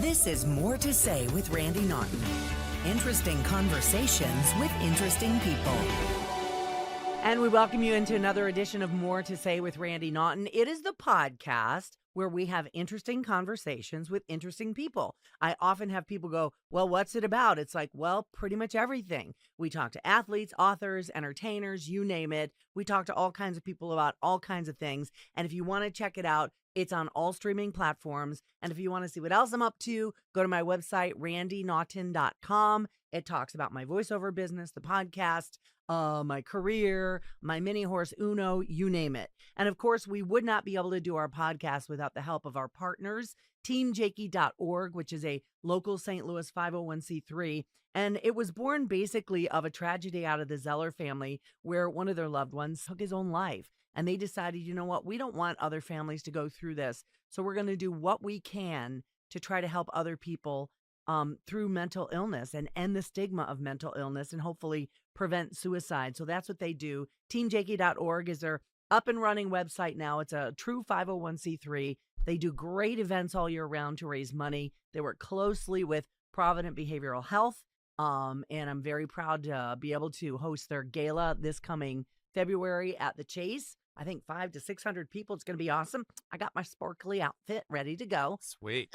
This is More to Say with Randi Naughton. Interesting conversations with interesting people. And we welcome you into another edition of More to Say with Randi Naughton. It is the podcast where we have interesting conversations with interesting people. I often have people go, well, what's it about? It's like, well, pretty much everything. We talk to athletes, authors, entertainers, you name it. We talk to all kinds of people about all kinds of things. And if you want to check it out, it's on all streaming platforms. And if you want to see what else I'm up to, go to my website, randinaughton.com. It talks about my voiceover business, the podcast, my career, my mini horse Uno, you name it. And of course, we would not be able to do our podcast without the help of our partners, teamjakey.org, which is a local St. Louis 501c3. And it was born basically of a tragedy out of the Zeller family where one of their loved ones took his own life. And they decided, you know what, we don't want other families to go through this. So we're going to do what we can to try to help other people through mental illness and end the stigma of mental illness and hopefully prevent suicide. So that's what they do. TeamJakey.org is their up and running website now. It's a true 501c3. They do great events all year round to raise money. They work closely with Provident Behavioral Health. And I'm very proud to be able to host their gala this coming February at the Chase. I think 500 to 600 people. It's going to be awesome. I got my sparkly outfit ready to go. Sweet.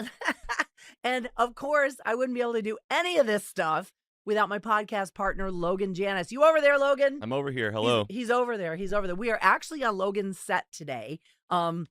And of course, I wouldn't be able to do any of this stuff without my podcast partner, Logan Janis. You over there, Logan? I'm over here. Hello. He's over there. He's over there. We are actually on Logan's set today. And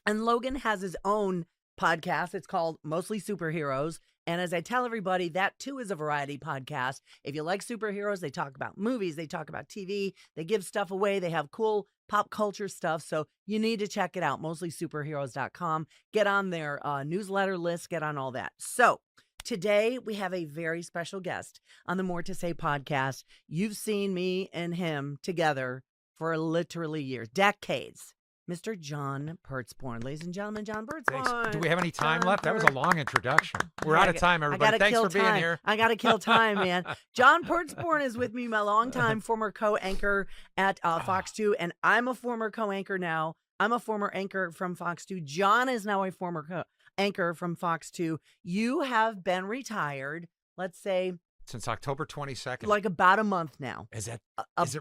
Logan has his own podcast. It's called Mostly Superheroes. And as I tell everybody, that too is a variety podcast. If you like superheroes, they talk about movies, they talk about TV, they give stuff away, they have cool pop culture stuff. So you need to check it out, mostlysuperheroes.com. Get on their newsletter list, get on all that. So today we have a very special guest on the More to Say podcast. You've seen me and him together for literally years, decades. Mr. John Pertzborn. Ladies and gentlemen, John Pertzborn. Thanks. Do we have any time left? That was a long introduction. We're out of time, everybody. Thanks for being here. I got to kill time, man. John Pertzborn is with me, my longtime former co-anchor at Fox 2, and I'm a former co-anchor now. I'm a former anchor from Fox 2. John is now a former co-anchor from Fox 2. You have been retired, let's say... Since October 22nd. Like about a month now. Is it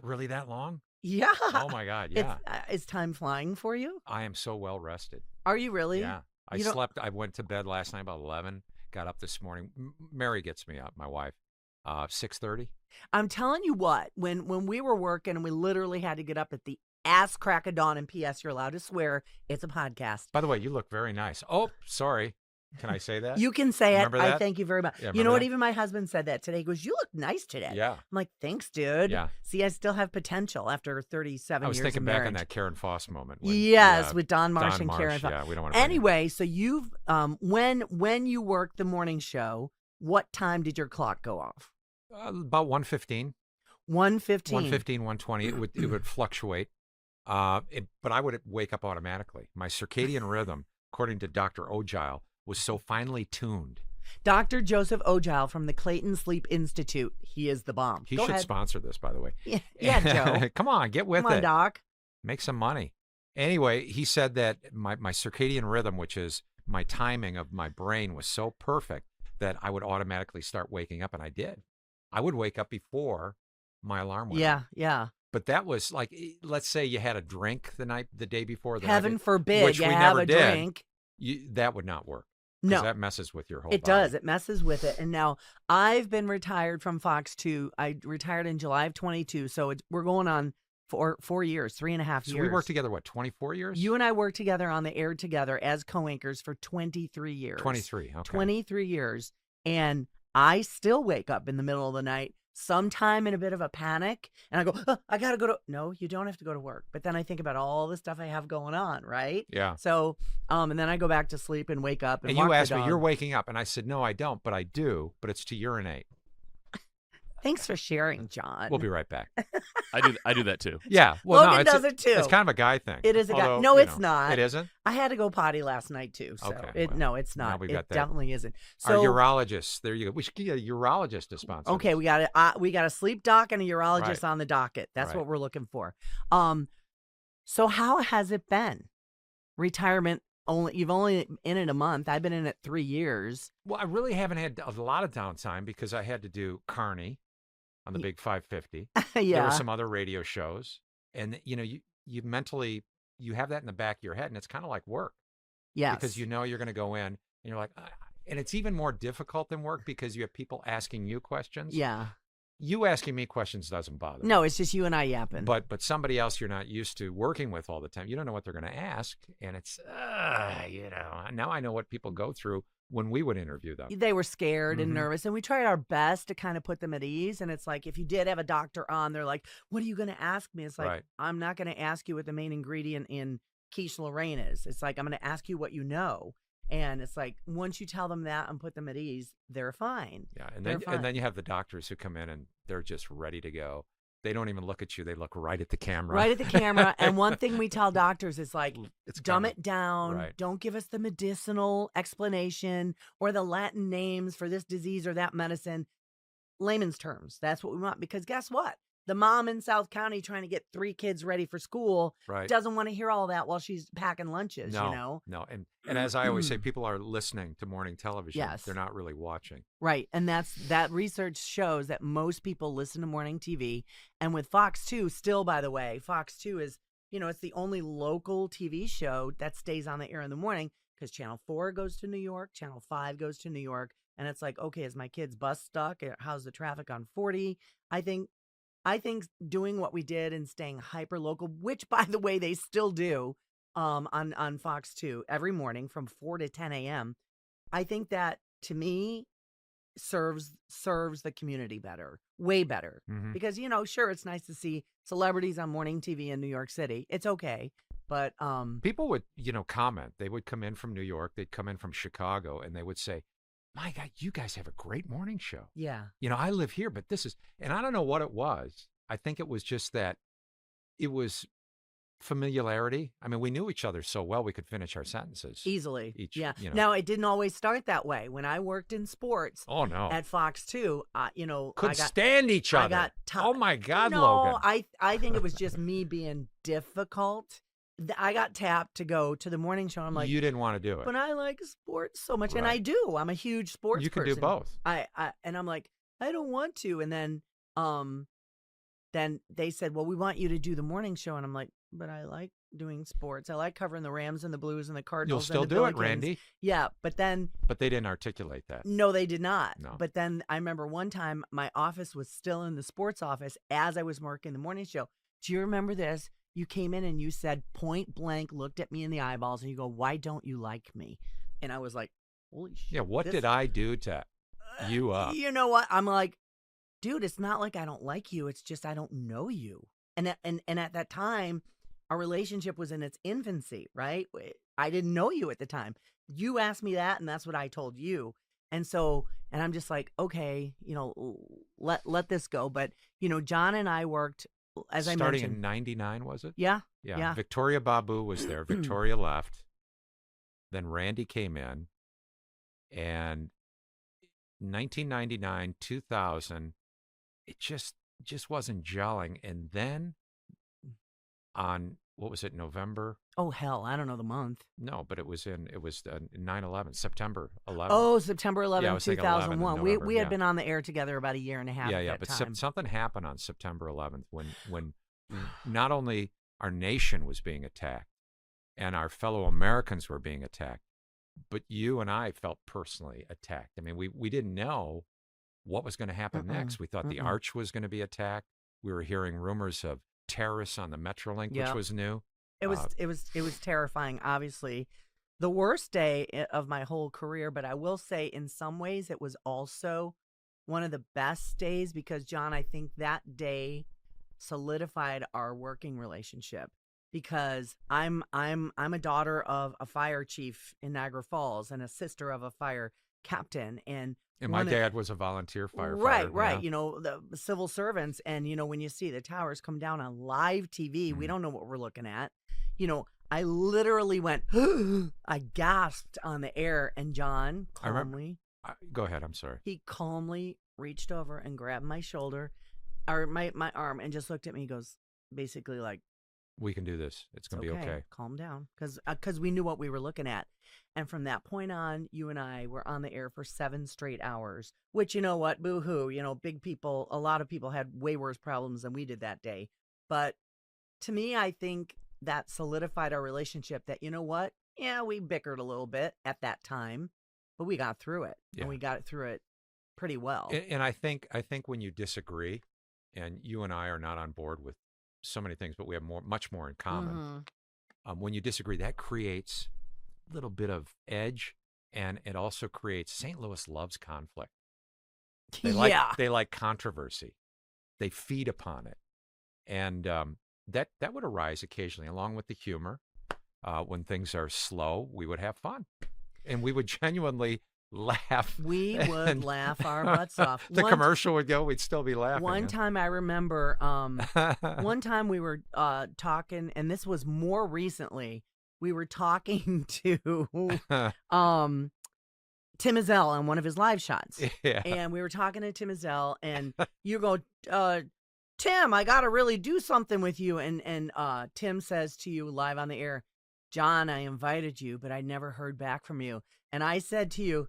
really that long? Yeah. Oh, my God, yeah. Is time flying for you? I am so well rested. Are you really? Yeah. I slept. I went to bed last night about 11, got up this morning. Mary gets me up, my wife, 6:30. I'm telling you what, when we were working and we literally had to get up at the ass crack of dawn, and P.S., you're allowed to swear, it's a podcast. By the way, you look very nice. Oh, sorry. Can I say that? You can say Remember it. that? I thank you very much. Yeah, you know what? that? Even my husband said that today. He goes, you look nice today. Yeah. I'm like, thanks, dude. Yeah. See, I still have potential after 37 years I was thinking of back marriage. on that Karen Foss moment. Yes, with Don Marsh and Karen Foss. Yeah, we don't want to. Anyway, so you've when you worked the morning show, what time did your clock go off? About 1:15. 1:15. 1:15, 1:20. It would fluctuate. But I would wake up automatically. My circadian rhythm, according to Dr. Ogile, was so finely tuned. Dr. Joseph Ogile from the Clayton Sleep Institute. He is the bomb. He Go should ahead. sponsor this, by the way. Yeah, Joe. Come on, get with Come on, it. Doc. Make some money. Anyway, he said that my circadian rhythm, which is my timing of my brain, was so perfect that I would automatically start waking up, and I did. I would wake up before my alarm went off. Yeah. But that was like, let's say you had a drink the day before. Heaven forbid which you we have never a did. drink. That would not work. No. That messes with your whole It body. does. It messes with it. And now I've been retired from Fox 2. I retired in July of 22. So we're going on for 4 years, 3.5 years. So we worked together, 24 years? You and I worked together on the air together as co-anchors for 23 years. 23, okay. 23 years. And I still wake up in the middle of the night, sometime in a bit of a panic, and I go, oh, I got to go to, no, you don't have to go to work. But then I think about all the stuff I have going on, right? Yeah. So, and then I go back to sleep and wake up. And walk you the asked me, dog. you're waking up. And I said, no, I don't, but I do, but it's to urinate. Thanks for sharing, John. We'll be right back. I do that too. Yeah. Well, Logan no, does it too. It's kind of a guy thing. It is a guy. Although, No, you it's know, not. It isn't? I had to go potty last night too. So Okay, well, no, it's now not. we It got that. definitely isn't. Our So urologist. There you go. We should get a urologist to sponsor. okay, this. we got a sleep doc and a urologist Right. on the docket. That's Right. what we're looking for. So how has it been? Retirement you've only in it a month. I've been in it 3 years. Well, I really haven't had a lot of downtime because I had to do Carney on the Big 550. There were Yeah. some other radio shows, and you mentally you have that in the back of your head, and it's kind of like work Yes. because you know you're going to go in, and you're like, and it's even more difficult than work because you have people asking you questions. Yeah. You asking me questions doesn't bother me. No, it's just you and I yapping. But somebody else you're not used to working with all the time, you don't know what they're going to ask, and it's now I know what people go through when we would interview them. They were scared and Mhm. nervous, and we tried our best to kind of put them at ease. And it's like, if you did have a doctor on, they're like, what are you going to ask me? It's like, Right. I'm not going to ask you what the main ingredient in quiche Lorraine is. It's like, I'm going to ask you what you know. And it's like, once you tell them that and put them at ease, they're fine. Yeah, and They're then fine. you have the doctors who come in and they're just ready to go. They don't even look at you; they look right at the camera. Right at the camera. And one thing we tell doctors is like, It's dumb kinda- it down. right. Don't give us the medicinal explanation or the Latin names for this disease or that medicine. Layman's terms. That's what we want. Because guess what? The mom in South County trying to get 3 kids ready for school Right. doesn't want to hear all that while she's packing lunches, No, you know? no, and as I always say, people are listening to morning television. Yes. They're not really watching. Right. And that research shows that most people listen to morning TV. And with Fox 2, still, by the way, Fox 2 is, it's the only local TV show that stays on the air in the morning because Channel 4 goes to New York, Channel 5 goes to New York. And it's like, okay, is my kid's bus stuck? How's the traffic on 40? I think doing what we did and staying hyper local, which by the way they still do, on Fox 2 every morning from 4 to 10 a.m. I think that to me serves the community better, way better. Mhm. Because sure, it's nice to see celebrities on morning TV in New York City. It's okay, but People would, comment. They would come in from New York. They'd come in from Chicago, and they would say, "My God, you guys have a great morning show." yeah, I live here, but this is, and I don't know what it was. I think it was just that it was familiarity. I mean, we knew each other so well we could finish our sentences. easily. Each, Yeah. you know. Now it didn't always start that way. When I worked in sports Oh no, at Fox 2, could stand each I other. got Oh my God, no, Logan. I think it was just me being difficult. I got tapped to go to the morning show. I'm like, you didn't want to do it. but I like sports so much, and Right. I do. I'm a huge sports You can person. do both. And I'm like, I don't want to. And then they said, well, we want you to do the morning show, and I'm like, but I like doing sports. I like covering the Rams and the Blues and the You'll Cardinals. still and the do it, Billikens. Randy. Yeah, but then But they didn't articulate that. no, they did not. No. But then I remember one time my office was still in the sports office as I was working the morning show. Do you remember this? You came in and you said point blank, looked at me in the eyeballs, and you go, why don't you like me? And I was like, holy shit. Yeah, what did I do to you up? You know what? I'm like, dude, it's not like I don't like you. It's just I don't know you. And at that time, our relationship was in its infancy, right? I didn't know you at the time. You asked me that, and that's what I told you. And so, and I'm just like, okay, let this go. But, John and I worked, as I Starting mentioned. in 99, was it? Yeah. Yeah. Yeah. Victoria Babu was there. Victoria left. Then Randy came in. And 1999, 2000, it just Mm. wasn't gelling. And then on, what was it, November? Oh, hell, I don't know the month. No, but it was 9/11, September 11th. Oh, September Yeah, I 11, was thinking 11 in 2001. November, We had yeah. been on the air together about a year and a half yeah, at yeah. that But time. something happened on September 11th when not only our nation was being attacked and our fellow Americans were being attacked, but you and I felt personally attacked. I mean, we didn't know what was going to happen next. We thought the arch was going to be attacked. We were hearing rumors of terrorists on the Metrolink, which Yep. was new. It was terrifying, obviously. The worst day of my whole career, but I will say in some ways it was also one of the best days because, John, I think that day solidified our working relationship because I'm a daughter of a fire chief in Niagara Falls and a sister of a fire captain, and my dad was a volunteer firefighter. Right. Yeah. The civil servants, and when you see the towers come down on live TV, we don't know what we're looking at. I literally went, I gasped on the air, and John calmly, Go ahead. I'm sorry. he calmly reached over and grabbed my shoulder, or my arm, and just looked at me. He goes, basically like, We can do this. It's going to be okay. Calm down. Because we knew what we were looking at. And from that point on, you and I were on the air for 7 straight hours, which, you know what, boo-hoo. You know, big people, a lot of people had way worse problems than we did that day. But to me, I think that solidified our relationship that, you know what? Yeah, we bickered a little bit at that time, but we got through it. Yeah. And we got through it pretty well. And I think when you disagree, and you and I are not on board with so many things, but we have much more in common. When you disagree, that creates a little bit of edge, and it also creates. St. Louis loves conflict. They like controversy. They feed upon it, and that would arise occasionally, along with the humor. When things are slow, we would have fun, and we would genuinely laugh. We would laugh our butts off. The commercial would go, we'd still be laughing. One time I remember, one time we were talking, and this was more recently, we were talking to Tim Azell on one of his live shots. Yeah. And we were talking to Tim Azell, and you go, Tim, I got to really do something with you. And Tim says to you live on the air, John, I invited you, but I never heard back from you. And I said to you,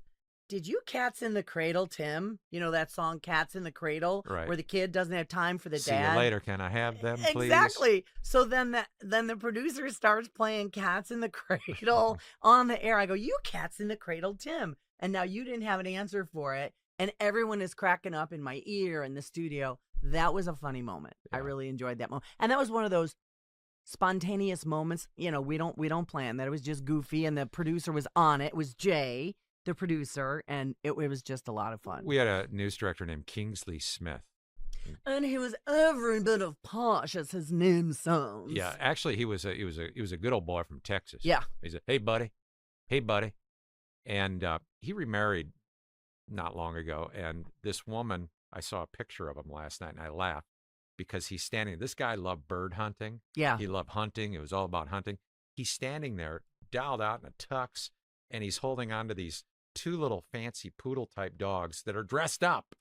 did you Cats in the Cradle, Tim? You know that song, Cats in the Cradle, right, where the kid doesn't have time for the See dad? you later. Can I have them, please? Exactly. So then the producer starts playing Cats in the Cradle on the air. I go, you Cats in the Cradle, Tim. And now you didn't have an answer for it. And everyone is cracking up in my ear in the studio. That was a funny moment. Yeah. I really enjoyed that moment. And that was one of those spontaneous moments. You know, we don't plan that. It was just goofy, and the producer was on it. It was Jay, the producer, and it was just a lot of fun. We had a news director named Kingsley Smith. And he was every bit of posh as his name sounds. Yeah, actually, he was a good old boy from Texas. Yeah. He said, hey buddy, and he remarried not long ago. And this woman, I saw a picture of him last night, and I laughed because he's standing. This guy loved bird hunting. Yeah, he loved hunting. It was all about hunting. He's standing there, dialed out in a tux, and he's holding on to these 2 little fancy poodle type dogs that are dressed up.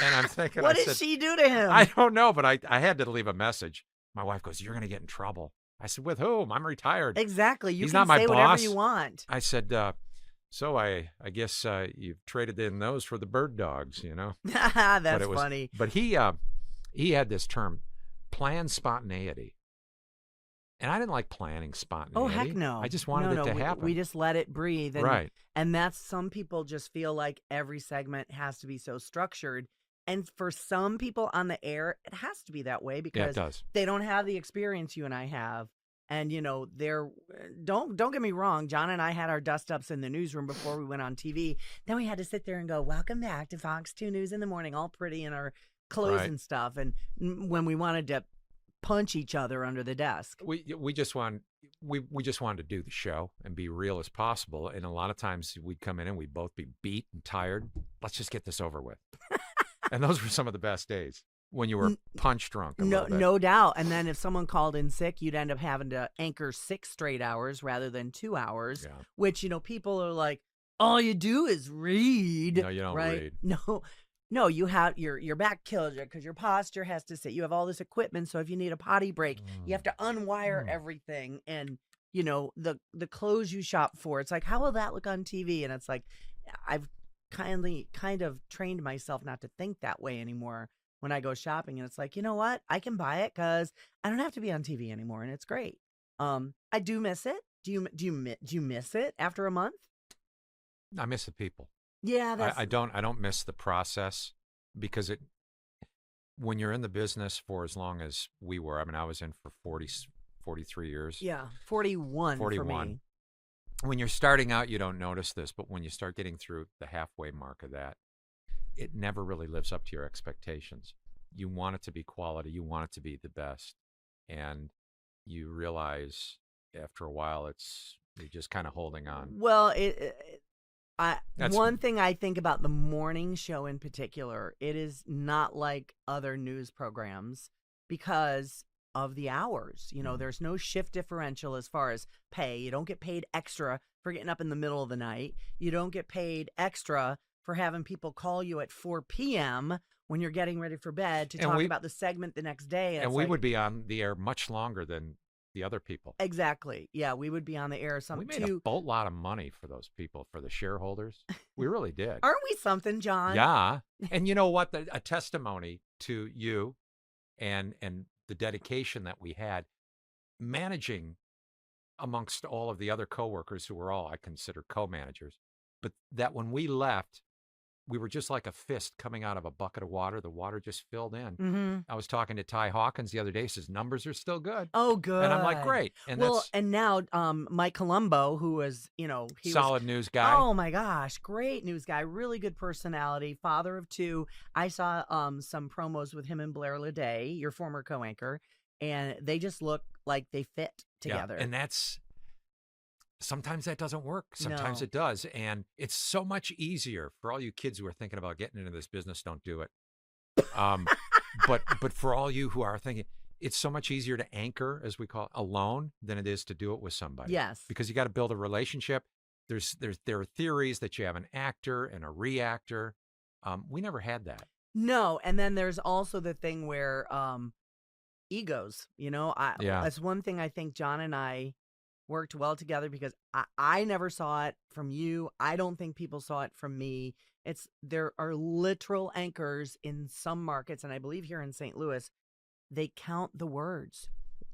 And I'm thinking, what did she do to him? I don't know, but I had to leave a message. My wife goes, you're going to get in trouble. I said, with whom? I'm retired. Exactly. You He's can not my say boss. whatever you want. I said, so I guess you've traded in those for the bird dogs, you know? That's funny. But he had this term, planned spontaneity. And I didn't like planning spontaneity. Oh, heck no. I just wanted it to happen. We just let it breathe. And, right. And that's, some people just feel like every segment has to be so structured. And for some people on the air, it has to be that way because they don't have the experience you and I have. And, you know, don't get me wrong. John and I had our dust-ups in the newsroom before we went on TV. Then we had to sit there and go, welcome back to Fox 2 News in the morning, all pretty in our clothes and stuff. And when we wanted to punch each other under the desk. We just wanted to do the show and be real as possible. And a lot of times we'd come in and we'd both be beat and tired. Let's just get this over with. And those were some of the best days when you were punch drunk. No doubt. And then if someone called in sick, you'd end up having to anchor 6 straight hours rather than 2 hours, which, you know, people are like, all you do is read. No, you don't read. No. No, you have your back kills you because your posture has to sit. You have all this equipment, so if you need a potty break, you have to unwire everything. And, you know, the clothes you shop for, it's like, how will that look on TV? And it's like, I've kind of trained myself not to think that way anymore when I go shopping. And it's like, you know what? I can buy it because I don't have to be on TV anymore, and it's great. I do miss it. Do you miss it after a month? I miss the people. Yeah, I don't miss the process because when you're in the business for as long as we were, I mean, I was in for 43 years. Yeah, 41 for me. When you're starting out, you don't notice this, but when you start getting through the halfway mark of that, it never really lives up to your expectations. You want it to be quality. You want it to be the best. And you realize after a while, you're just kind of holding on. Well, one thing I think about the morning show in particular, it is not like other news programs because of the hours. You know, there's no shift differential as far as pay. You don't get paid extra for getting up in the middle of the night. You don't get paid extra for having people call you at 4 p.m. when you're getting ready for bed to And talk we- about the segment the next day. And it's we like, would be on the air much longer than the other people. Exactly. Yeah, we would be on the air We made a boatload of money for those people, for the shareholders. We really did. Aren't we something, John? Yeah. And you know what? A testimony to you and the dedication that we had managing amongst all of the other coworkers who were all, I consider, co-managers, but that when we left, we were just like a fist coming out of a bucket of water. The water just filled in. Mm-hmm. I was talking to Ty Hawkins the other day. He says, numbers are still good. Oh, good. And I'm like, great. And that's and now Mike Colombo, who was, he solid news guy. Oh my gosh, great news guy, really good personality, father of two. I saw some promos with him and Blair Leday, your former co-anchor, and they just look like they fit together. Yeah, and sometimes that doesn't work. Sometimes No. it does. And it's so much easier for all you kids who are thinking about getting into this business, don't do it. But for all you who are thinking, it's so much easier to anchor, as we call it, alone than it is to do it with somebody. Yes. Because you got to build a relationship. There are theories that you have an actor and a reactor. We never had that. No, and then there's also the thing where egos, Yeah. That's one thing I think John and I worked well together because I never saw it from you. I don't think people saw it from me. There are literal anchors in some markets, and I believe here in St. Louis, they count the words.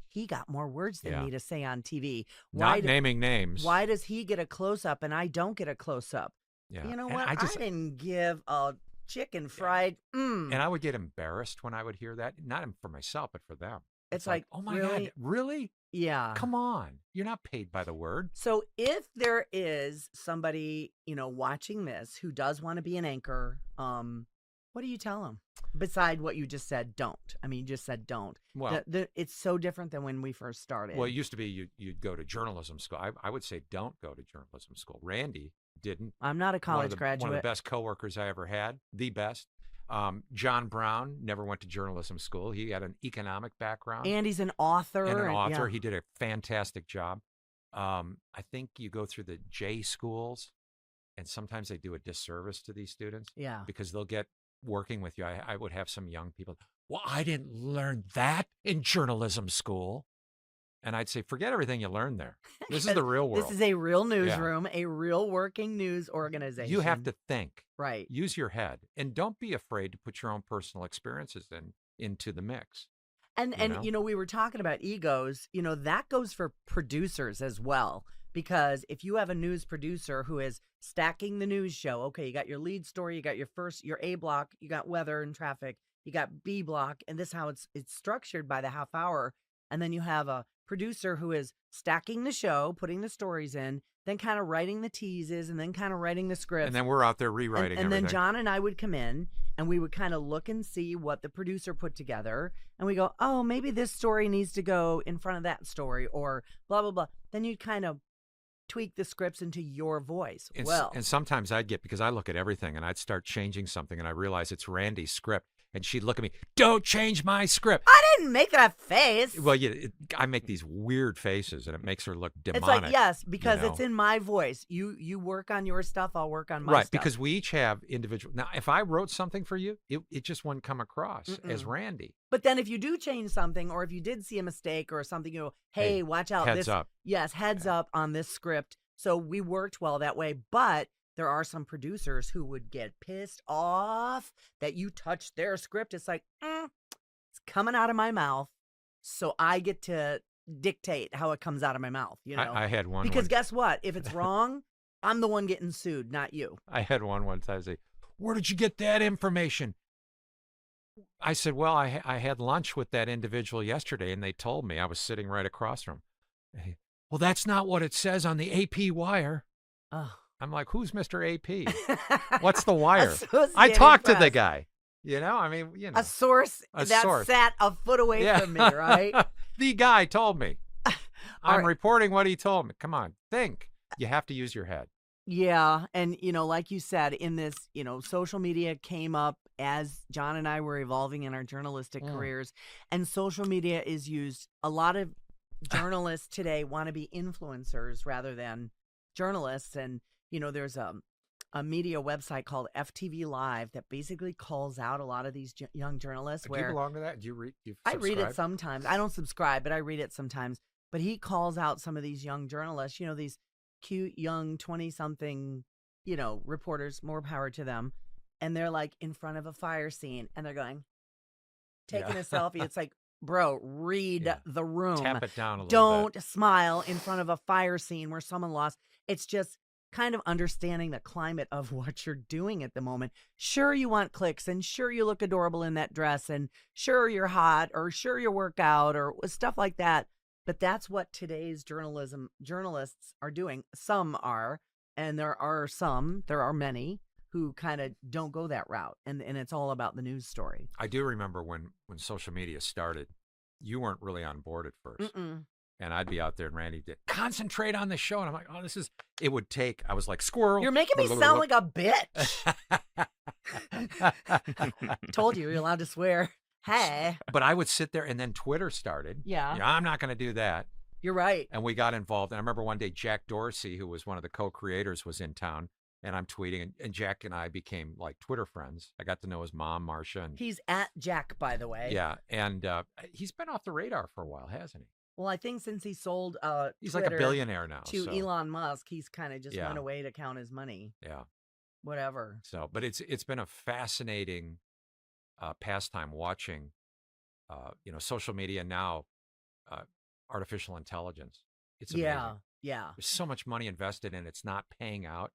He got more words than Yeah. me to say on TV. Not naming names. Why does he get a close-up and I don't get a close-up? Yeah. You know And what? I didn't give a chicken fried. And I would get embarrassed when I would hear that, not for myself, but for them. It's like, oh my really? God, really? Yeah. Come on. You're not paid by the word. So if there is somebody, watching this who does want to be an anchor, what do you tell them? Beside what you just said, don't. I mean, you just said don't. Well, it's so different than when we first started. Well, it used to be you'd go to journalism school. I would say don't go to journalism school. Randy didn't. I'm not a college graduate. One of the best coworkers I ever had, the best. John Brown never went to journalism school. He had an economic background. And he's an author. Yeah. He He did a fantastic job. I think you go through the J schools, and sometimes they do a disservice to these students. Yeah. Because they'll get working with you. I would have some young people, well, I didn't learn that in journalism school. And I'd say, forget everything you learned there. This is the real world. This is a real newsroom, a real working news organization. You have to think. Right. Use your head. And don't be afraid to put your own personal experiences into the mix. And we were talking about egos, that goes for producers as well. Because if you have a news producer who is stacking the news show, okay, you got your lead story, you got your A block, you got weather and traffic, you got B block, and this is how it's structured by the half hour. And then you have a producer who is stacking the show, putting the stories in, then kind of writing the teases, and then kind of writing the scripts. And then we're out there rewriting and everything. then John and I would come in, and we would kind of look and see what the producer put together. And we go, oh, maybe this story needs to go in front of that story, or blah, blah, blah. Then you'd kind of tweak the scripts into your voice. And sometimes I'd get, because I look at everything, and I'd start changing something, and I realize it's Randy's script. And she'd look at me, don't change my script. I didn't make that face. Well, I make these weird faces, and it makes her look demonic. It's like, yes, because it's in my voice. You work on your stuff, I'll work on my stuff. Right, because we each have individual. Now, if I wrote something for you, it just wouldn't come across as Randy. But then if you do change something, or if you did see a mistake or something, hey, watch out. Heads up. Yes, heads up on this script. So we worked well that way, but there are some producers who would get pissed off that you touched their script. It's like, it's coming out of my mouth, so I get to dictate how it comes out of my mouth. I had one. Because guess what? If it's wrong, I'm the one getting sued, not you. I had one time say, where did you get that information? I said, well, I had lunch with that individual yesterday, and they told me. I was sitting right across from him. Well, that's not what it says on the AP wire. Oh. I'm like, who's Mr. AP? What's the wire? Associated I talked to Press. the guy. A source that sat a foot away from me, right? The guy told me. I'm right. reporting what he told me. Come on, think. You have to use your head. Yeah, and like you said, in this, social media came up as John and I were evolving in our journalistic careers, and social media is used. A lot of journalists today want to be influencers rather than journalists, and there's a media website called FTV Live that basically calls out a lot of these young journalists. Do you belong to that? Do you read? I read it sometimes. I don't subscribe, but I read it sometimes. But he calls out some of these young journalists, these cute young 20-something, reporters, more power to them. And they're like in front of a fire scene and they're taking a selfie. It's like, bro, read the room. Tap it down a little bit. Don't smile in front of a fire scene where someone lost. It's just kind of understanding the climate of what you're doing at the moment. Sure, you want clicks, and sure, you look adorable in that dress, and sure, you're hot, or sure, you work out, or stuff like that. But that's what today's journalists are doing. Some are, and there are many who kind of don't go that route, and it's all about the news story. I do remember when social media started, you weren't really on board at first. And I'd be out there and Randy did concentrate on the show. And I'm like, it would take, I was like, squirrel. You're making me sound like a bitch. Told you, you're allowed to swear. Hey. But I would sit there and then Twitter started. Yeah. I'm not going to do that. You're right. And we got involved. And I remember one day Jack Dorsey, who was one of the co-creators, was in town. And I'm tweeting, and Jack and I became like Twitter friends. I got to know his mom, Marcia. And he's at Jack, by the way. Yeah. And he's been off the radar for a while, hasn't he? Well, I think since he sold he's Twitter like a billionaire now. To Elon Musk, he's kind of just Yeah. went away to count his money. Yeah. Whatever. So, but it's been a fascinating pastime watching, social media now, artificial intelligence. It's amazing. Yeah. There's so much money invested in it. It's not paying out.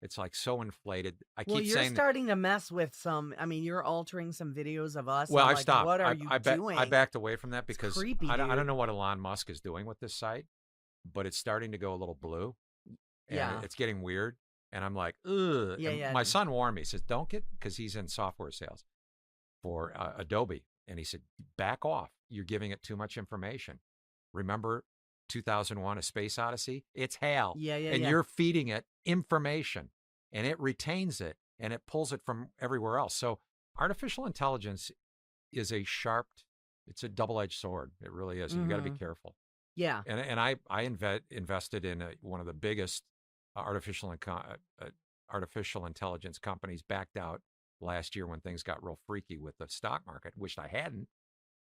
It's like so inflated. Well, you're starting to mess with some. I mean, you're altering some videos of us. Well, I'm I've like, stopped. What are you doing? I backed away from that because creepy, I don't know what Elon Musk is doing with this site, but it's starting to go a little blue. And Yeah. it's getting weird. And I'm like, ugh. Yeah, And yeah. my son warned me. He says, don't get, because he's in software sales for Adobe. And he said, back off. You're giving it too much information. Remember 2001, A Space Odyssey? It's hell. Yeah. And you're feeding it information. And it retains it, and it pulls it from everywhere else. So artificial intelligence is it's a double-edged sword. It really is. And you got to be careful. Yeah. And I invested in one of the biggest artificial intelligence companies, backed out last year when things got real freaky with the stock market. Wished I hadn't.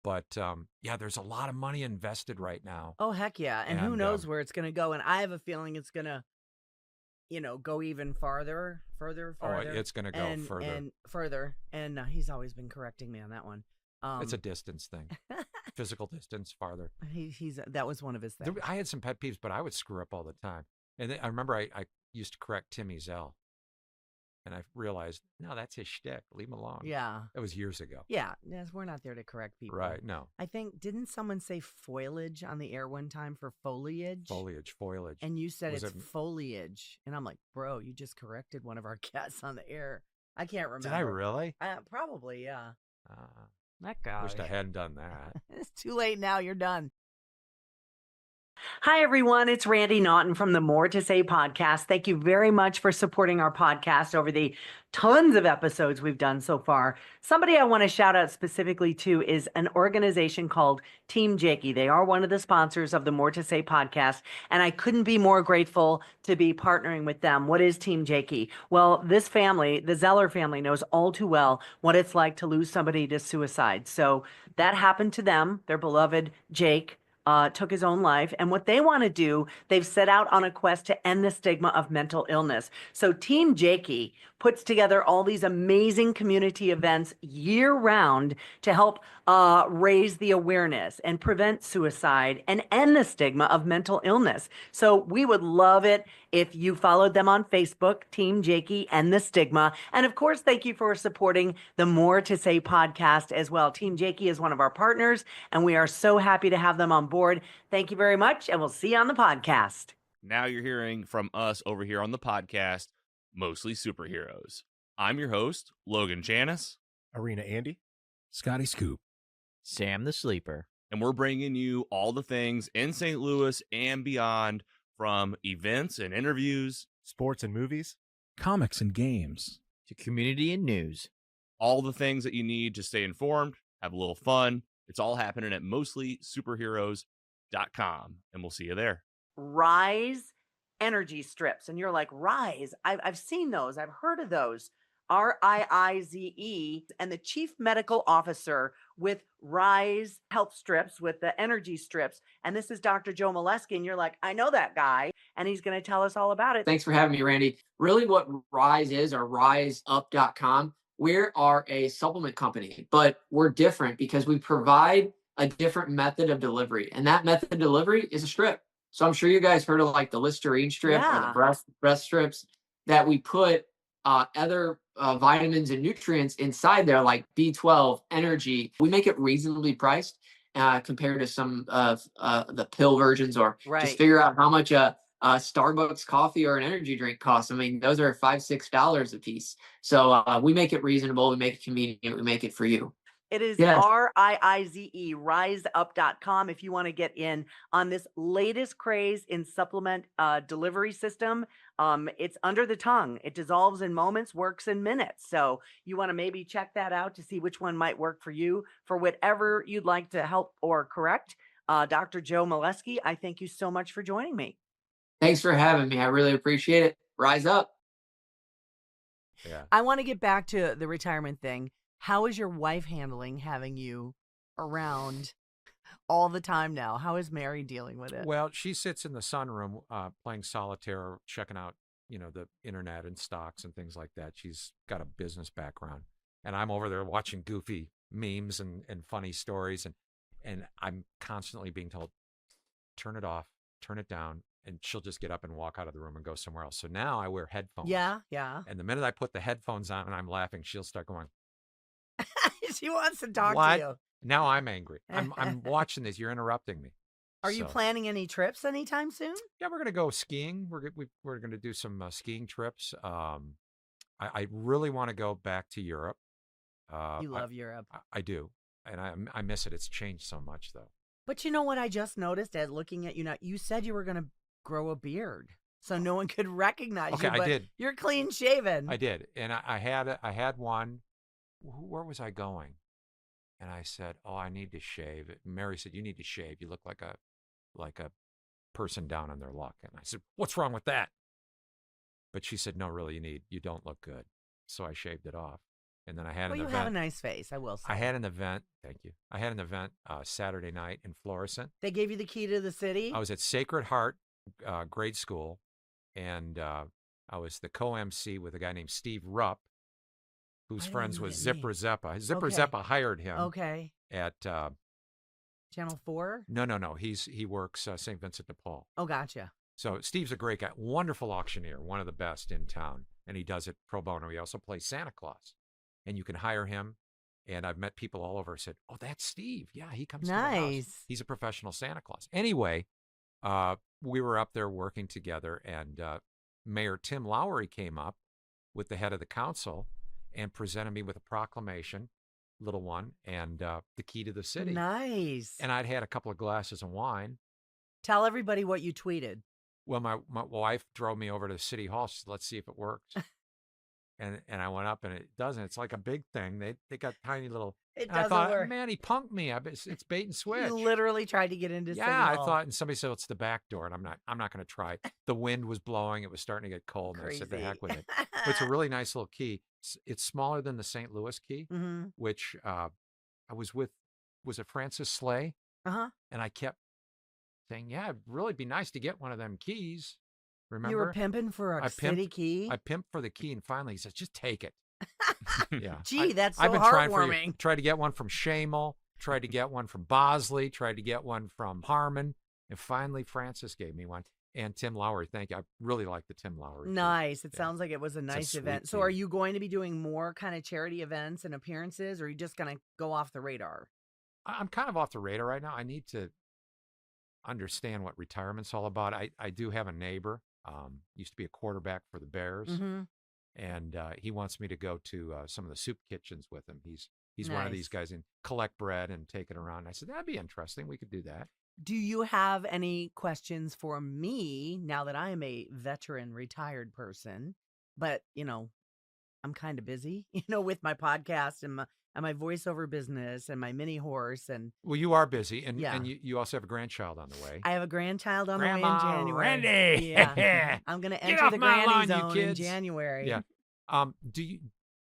But there's a lot of money invested right now. Oh, heck yeah. And who knows where it's going to go. And I have a feeling it's going to, go even further. Oh, it's going to go further. And he's always been correcting me on that one. It's a distance thing. Physical distance, farther. That was one of his things. I had some pet peeves, but I would screw up all the time. And then I remember I used to correct Timmy Zell. And I realized, no, that's his shtick. Leave him alone. Yeah. That was years ago. Yeah. Yes, we're not there to correct people. Right. No. I think, didn't someone say foliage on the air one time for foliage? Foliage. And you said it's foliage. And I'm like, bro, you just corrected one of our guests on the air. I can't remember. Did I really? Probably, yeah. That guy. Wished I hadn't done that. It's too late now. You're done. Hi, everyone. It's Randi Naughton from the More to Say podcast. Thank you very much for supporting our podcast over the tons of episodes we've done so far. Somebody I want to shout out specifically to is an organization called Team Jakey. They are one of the sponsors of the More to Say podcast, and I couldn't be more grateful to be partnering with them. What is Team Jakey? Well, this family, the Zeller family, knows all too well what it's like to lose somebody to suicide. So that happened to them. Their beloved Jake took his own life. And what they want to do, they've set out on a quest to end the stigma of mental illness. So Team Jakey puts together all these amazing community events year round to help raise the awareness and prevent suicide and end the stigma of mental illness. So we would love it if you followed them on Facebook, Team Jakey and the Stigma. And of course, thank you for supporting the More to Say podcast as well. Team Jakey is one of our partners, and we are so happy to have them on board. Thank you very much, and we'll see you on the podcast. Now you're hearing from us over here on the podcast, Mostly Superheroes. I'm your host, Logan Janice. Arena Andy. Scotty Scoop. Sam the Sleeper. And we're bringing you all the things in St. Louis and beyond, from events and interviews, Sports and movies. Comics and games. To community and news. all the things that you need to stay informed, have a little fun. It's all happening at mostlysuperheroes.com, and we'll see you there. Rise energy strips. And you're like, Rise, I've seen those. I've heard of those. RIIZE, and the chief medical officer with Rise Health Strips, with the energy strips. And this is Dr. Joe Molesky. And you're like, I know that guy. And he's going to tell us all about it. Thanks for having me, Randy. Really what Rise is, or riseup.com, we are a supplement company, but we're different because we provide a different method of delivery. And that method of delivery is a strip. So I'm sure you guys heard of like the Listerine strip or the breast strips, that we put other vitamins and nutrients inside there, like B12, energy. We make it reasonably priced compared to some of the pill versions, or just figure out how much a Starbucks coffee or an energy drink costs. I mean, those are $5-6 a piece. So we make it reasonable. We make it convenient. We make it for you. It is RIIZE, riseup.com, if you want to get in on this latest craze in supplement delivery system. It's under the tongue. It dissolves in moments, works in minutes. So you want to maybe check that out to see which one might work for you, for whatever you'd like to help or correct. Dr. Joe Molesky, I thank you so much for joining me. Thanks for having me. I really appreciate it. Rise up. Yeah. I want to get back to the retirement thing. How is your wife handling having you around all the time now? How is Mary dealing with it? Well, she sits in the sunroom playing solitaire, checking out, the internet and stocks and things like that. She's got a business background. And I'm over there watching goofy memes and funny stories. And I'm constantly being told, turn it off, turn it down. And she'll just get up and walk out of the room and go somewhere else. So now I wear headphones. Yeah. And the minute I put the headphones on and I'm laughing, she'll start going, she wants to talk to you. Now I'm angry. I'm watching this. You're interrupting me. Are you planning any trips anytime soon? Yeah, we're going to go skiing. We're going to do some skiing trips. I really want to go back to Europe. You love Europe. I do. And I miss it. It's changed so much, though. But you know what I just noticed as looking at you now? You said you were going to grow a beard so no one could recognize you. Okay, I did. You're clean shaven. I did. And I had one. Where was I going? And I said, "Oh, I need to shave." Mary said, "You need to shave. You look like a person down on their luck." And I said, "What's wrong with that?" But she said, "No, really, you don't look good." So I shaved it off. And then I had an event. You have a nice face, I will say. I had an event. Thank you. I had an event Saturday night in Florissant. They gave you the key to the city? I was at Sacred Heart grade school, and I was the co-MC with a guy named Steve Rupp, who's friends with Zipper Zeppa. Zipper Zeppa hired him. Okay. At Channel 4? No. He works St. Vincent de Paul. Oh, gotcha. So Steve's a great guy, wonderful auctioneer, one of the best in town, and he does it pro bono. He also plays Santa Claus, and you can hire him. And I've met people all over. Said, "Oh, that's Steve. Yeah, he comes to the house. He's a professional Santa Claus." Anyway, we were up there working together, and Mayor Tim Lowry came up with the head of the council and presented me with a proclamation, little one, and the key to the city. Nice. And I'd had a couple of glasses of wine. Tell everybody what you tweeted. Well, my wife drove me over to City Hall. She said, "Let's see if it works." And I went up, and it doesn't. It's like a big thing. They got tiny little. It doesn't I thought, work. Man, he punked me. It's bait and switch. You literally tried to get into. Yeah, I thought, and somebody said it's the back door, and I'm not going to try. The wind was blowing. It was starting to get cold, and I said, "The heck with it." But it's a really nice little key. It's smaller than the St. Louis key, which I was with. Was it Francis Slay? And I kept saying, "Yeah, it'd really be nice to get one of them keys." Remember? You were pimping for a city key? I pimped for the key, and finally he says, "Just take it." Yeah. Gee, that's so I've been heartwarming. Tried to get one from Shamel, tried to get one from Bosley, tried to get one from Harmon, and finally Francis gave me one. And Tim Lowry, thank you. I really like the Tim Lowry. Nice. It sounds like it was a nice event. So are you going to be doing more kind of charity events and appearances, or are you just going to go off the radar? I'm kind of off the radar right now. I need to understand what retirement's all about. I do have a neighbor. Used to be a quarterback for the Bears, and he wants me to go to some of the soup kitchens with him. He's one of these guys and collect bread and take it around. I said, that'd be interesting. We could do that. Do you have any questions for me now that I am a veteran retired person? But, I'm kind of busy, with my podcast and and my voiceover business and my mini horse. And Well, you are busy, and Yeah. you also have a grandchild on the way. I have a grandchild on the way in Grandma January. Randy! Yeah. I'm going to Get enter off the my granny lawn, you zone in kids. January. Yeah.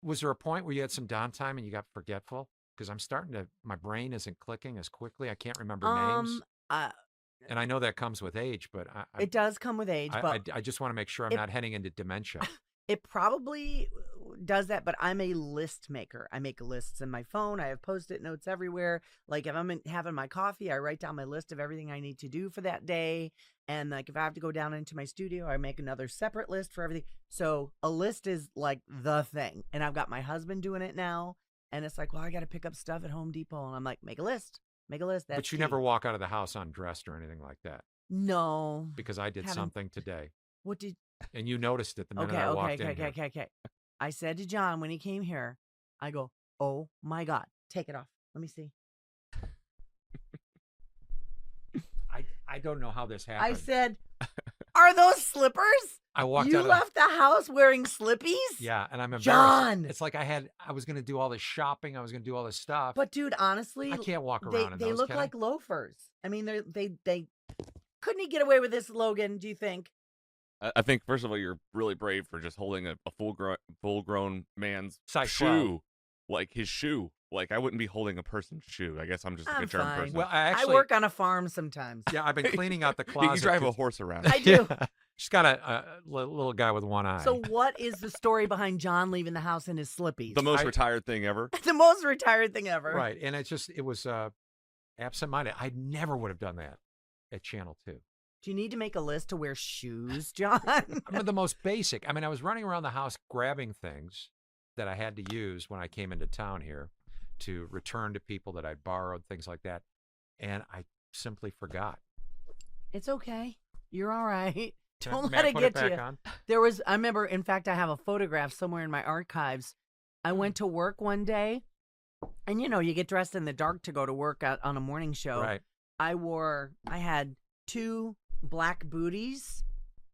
Was there a point where you had some downtime and you got forgetful? Because my brain isn't clicking as quickly. I can't remember names. And I know that comes with age, but It does come with age, but I just want to make sure I'm not heading into dementia. it probably does that, but I'm a list maker. I make lists in my phone. I have Post-it notes everywhere. Like if I'm having my coffee, I write down my list of everything I need to do for that day. And like if I have to go down into my studio, I make another separate list for everything. So a list is like the thing. And I've got my husband doing it now. And it's like, well, I got to pick up stuff at Home Depot. And I'm like, make a list. Make a list. That's But you key. never walk out of the house undressed or anything like that. No. Because I did Haven't- something today. What did... And you noticed it the minute I walked in here. Okay. I said to John when he came here, I go, oh my God, take it off. Let me see. I don't know how this happened. I said, are those slippers? I walked You out left the house wearing slippies? Yeah, and I'm embarrassed. John! It's like I was going to do all this shopping. I was going to do all this stuff. But dude, honestly, I can't walk around in they those, look can I? like loafers. I mean, they couldn't he get away with this, Logan? Do you think? I think first of all, you're really brave for just holding a full grown man's Size shoe, 12. like his shoe. Like I wouldn't be holding a person's shoe. I guess I'm just like I'm a germ fine. person. Well, I work on a farm sometimes. Yeah, I've been cleaning out the closet. you drive a 'cause- horse around. I do. She's got a little guy with one eye. So what is the story behind John leaving the house in his slippies? The most retired thing ever. The most retired thing ever. Right, and it was absent-minded. I never would have done that at Channel 2. Do you need to make a list to wear shoes, John? I'm the most basic. I mean, I was running around the house grabbing things that I had to use when I came into town here to return to people that I'd borrowed, things like that, and I simply forgot. It's okay. You're all right. Don't May I let it put get back you. on? I remember, in fact, I have a photograph somewhere in my archives. I went to work one day, and you get dressed in the dark to go to work on a morning show. Right. I had 2 black booties.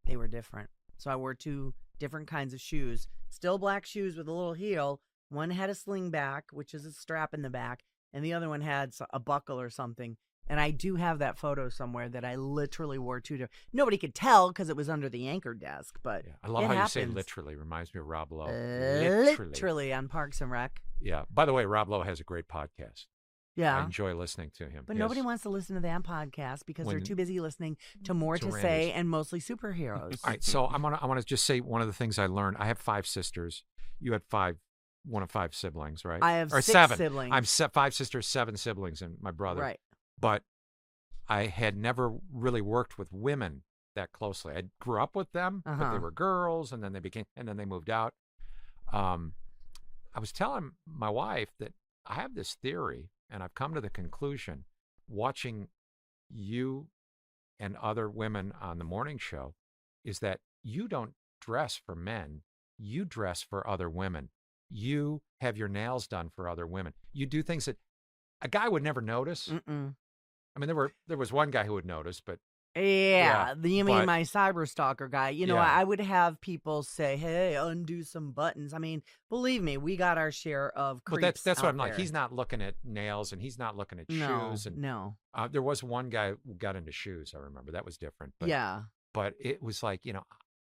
They were different. So I wore 2 different kinds of shoes. Still black shoes with a little heel. One had a sling back, which is a strap in the back, and the other one had a buckle or something. And I do have that photo somewhere that I literally wore 2 different. Nobody could tell because it was under the anchor desk, but Yeah, I love it how happens. you say literally. Reminds me of Rob Lowe. Literally on Parks and Rec. Yeah. By the way, Rob Lowe has a great podcast. I Yeah. enjoy listening to him. But He nobody has- wants to listen to that podcast because they're When- too busy listening to More to to Randy's. Say and mostly superheroes. All right, so I want to just say one of the things I learned. I have 5 sisters. You had 1 of 5 siblings, right? I have or 6 7. siblings. I'm 5 sisters, 7 siblings, and my brother. Right. But I had never really worked with women that closely. I grew up with them, but they Uh-huh. were girls, and then they moved out. I was telling my wife that I have this theory, and I've come to the conclusion, watching you and other women on the morning show, is that you don't dress for men. You dress for other women. You have your nails done for other women. You do things that a guy would never notice. Mm-mm. I mean, there was one guy who would notice, but Yeah, you mean but- my cyber stalker guy. Yeah. I would have people say, hey, undo some buttons. I mean, believe me, we got our share of creeps that's what out I'm like. there. He's not looking at nails, and he's not looking at No, shoes. And no. there was one guy who got into shoes. I remember that was different. But, Yeah. but it was like,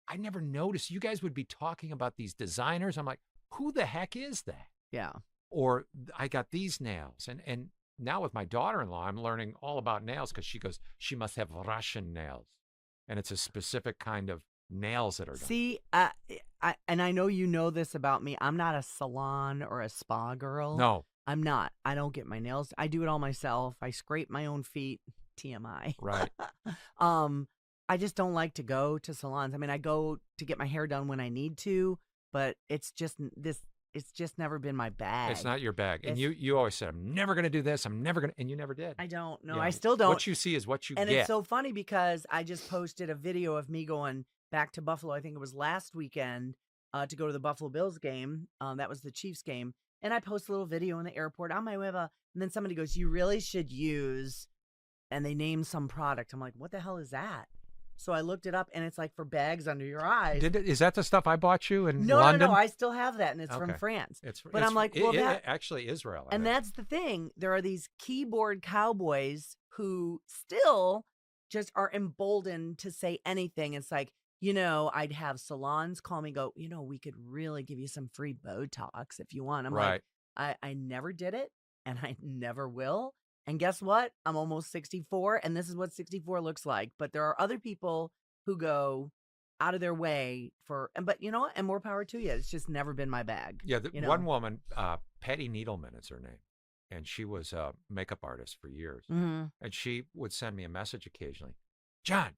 I never noticed. You guys would be talking about these designers. I'm like, who the heck is that? Yeah. Or I got these nails, and now with my daughter-in-law, I'm learning all about nails because she goes, she must have Russian nails, and it's a specific kind of nails that are done. See, and I know you know this about me. I'm not a salon or a spa girl. No, I'm not. I don't get my nails. I do it all myself. I scrape my own feet. TMI. right. I just don't like to go to salons. I mean, I go to get my hair done when I need to, but it's just never been my bag. It's not your bag. And It's- you always said, I'm never going to do this. I'm never going to, and you never did. I don't know. Yeah. I still don't. What you see is what you And get. it's so funny because I just posted a video of me going back to Buffalo. I think it was last weekend to go to the Buffalo Bills game. That was the Chiefs game. And I posted a little video in the airport on my way up. And then somebody goes, you really should use, and they named some product. I'm like, what the hell is that? So I looked it up, and it's like for bags under your eyes. Is that the stuff I bought you in No, London? no, I still have that, and it's from Okay. France. But I'm like, well, that actually Israel. I and think. that's the thing. There are these keyboard cowboys who still just are emboldened to say anything. It's like, I'd have salons call me, go, we could really give you some free Botox if you want. I'm right. like, I never did it, and I never will. And guess what? I'm almost 64, and this is what 64 looks like. But there are other people who go out of their way but you know what? And more power to you. It's just never been my bag. Yeah, one woman, Patty Needleman is her name, and she was a makeup artist for years. Mm-hmm. And she would send me a message occasionally. John,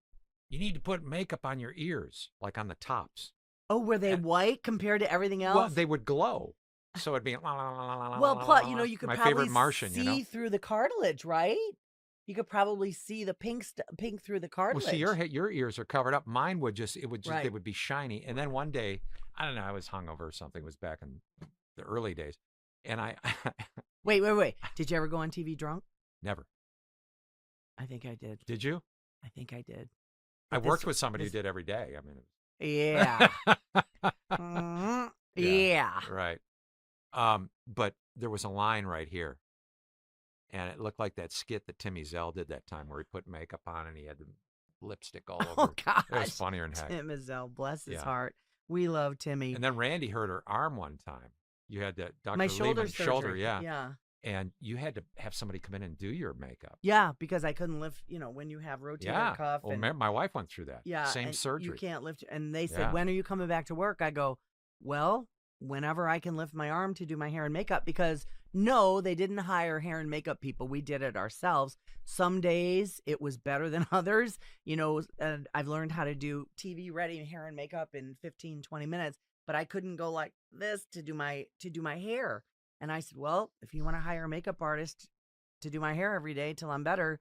you need to put makeup on your ears, like on the tops. Oh, were they white compared to everything else? Well, they would glow. So it'd be la, la, la, la, la, well, la, plus, la, la. you could My probably favorite Martian, see through the cartilage, right? You could probably see the pink through the cartilage. Well, see, your ears are covered up. Mine would Right. they would be shiny. And then one day, I don't know, I was hungover or something. It was back in the early days, and I Wait. Did you ever go on TV drunk? never. I think I did. Did you? I think I did. I But worked this- with somebody this- who did every day. I mean, Yeah. Mhm. Yeah. Right. But there was a line right here, and it looked like that skit that Timmy Zell did that time where he put makeup on and he had the lipstick all over. Oh, gosh. It was funnier than heck. Tim Izell, bless his Yeah. heart. We love Timmy. And then Randy hurt her arm one time. You had that Dr. My shoulder Lehman's shoulder, surgery. yeah. Yeah. And you had to have somebody come in and do your makeup. Yeah, because I couldn't lift, when you have rotator Yeah. cuff. Well, and, my wife went through that. yeah. Same and surgery. You can't lift. And they said, Yeah. when are you coming back to work? I go, well, whenever I can lift my arm to do my hair and makeup, because no, they didn't hire hair and makeup people. We did it ourselves. Some days it was better than others, and I've learned how to do TV ready hair and makeup in 15, 20 minutes, but I couldn't go like this to do my hair. And I said, well, if you want to hire a makeup artist to do my hair every day till I'm better,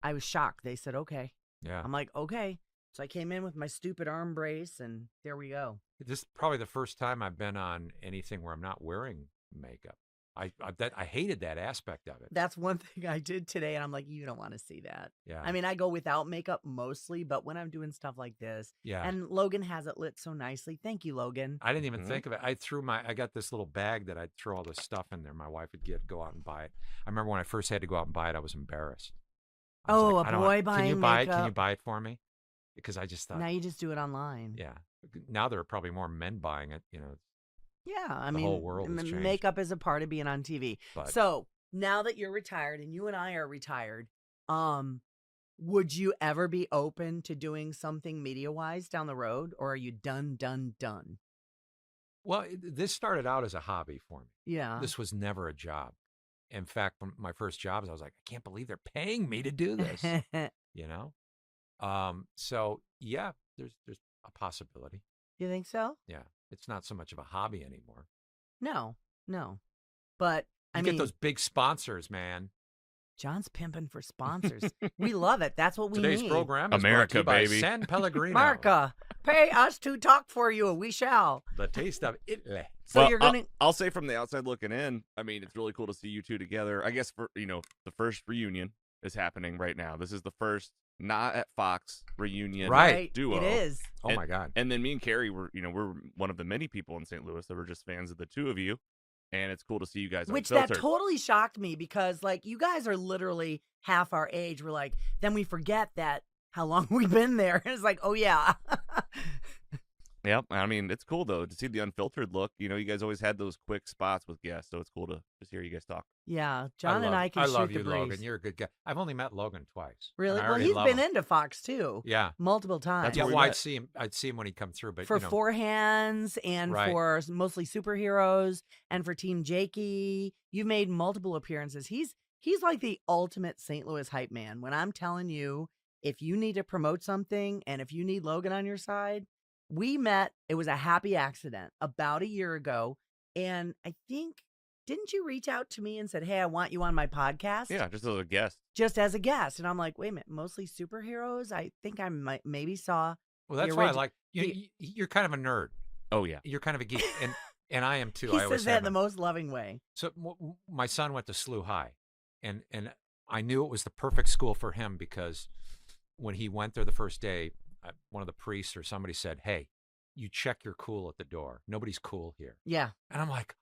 I was shocked. They said, okay. Yeah. I'm like, okay. So I came in with my stupid arm brace, and there we go. This is probably the first time I've been on anything where I'm not wearing makeup. I hated that aspect of it. That's one thing I did today, and I'm like, you don't want to see that. Yeah. I mean, I go without makeup mostly, but when I'm doing stuff like this, Yeah. and Logan has it lit so nicely. Thank you, Logan. I didn't even think of it. I got this little bag that I'd throw all this stuff in there. My wife would go out and buy it. I remember when I first had to go out and buy it, I was embarrassed. I was Oh, like, a I don't boy want- buying Can you buy it? Can you makeup? buy it for me? Because I just thought, Now you just do it online. yeah. Now there are probably more men buying it. Yeah, I The mean, whole world has changed. makeup is a part of being on TV. But- So now that you're retired and you and I are retired, would you ever be open to doing something media-wise down the road, or are you done? Well, this started out as a hobby for me. Yeah. This was never a job. In fact, when my first jobs, I was like, I can't believe they're paying me to do this. So yeah, there's a possibility. You think so? Yeah, it's not so much of a hobby anymore. No. But I You mean, get those big sponsors, man. John's pimping for sponsors. We love it. That's what we Today's need. program is America, brought to you baby. by San Pellegrino. Marca, pay us to talk for you. We shall. The taste of Italy. So Well, you're gonna. I'll say from the outside looking in, I mean, it's really cool to see you two together. I guess the first reunion is happening right now. This is the first not at Fox reunion Right. duo. It is. Oh my God. And then me and Carrie we're one of the many people in St. Louis that were just fans of the two of you. And it's cool to see you guys Which unfiltered. that totally shocked me because, like, you guys are literally half our age. We're like, then we forget that how long we've been there. It's like, oh yeah. Yep. I mean, it's cool though to see the unfiltered look. You guys always had those quick spots with guests, so it's cool to just hear you guys talk. Yeah, John and I can shoot love the you, breeze. Logan. You're a good guy. I've only met Logan twice. Really? and I Well, already he's love been him. into Fox too. Yeah. Multiple times. That's Yeah. where we Well, met. I'd see him when he come through, but For Four Hands and Right. for mostly superheroes and for Team Jakey. You've made multiple appearances. He's like the ultimate St. Louis hype man. When I'm telling you, if you need to promote something and if you need Logan on your side, we met. It was a happy accident about a year ago. And I think, didn't you reach out to me and said, hey, I want you on my podcast? Yeah, just as a guest. Just as a guest. And I'm like, wait a minute, mostly superheroes? I think I maybe saw. Well, that's the why I origi- like you're kind of a nerd. Oh yeah. You're kind of a geek, and I am too. He I always says that have in the been. most loving way. So my son went to SLU High, and I knew it was the perfect school for him because when he went there the first day, one of the priests or somebody said, "Hey, you check your cool at the door. Nobody's cool here." Yeah. And I'm like,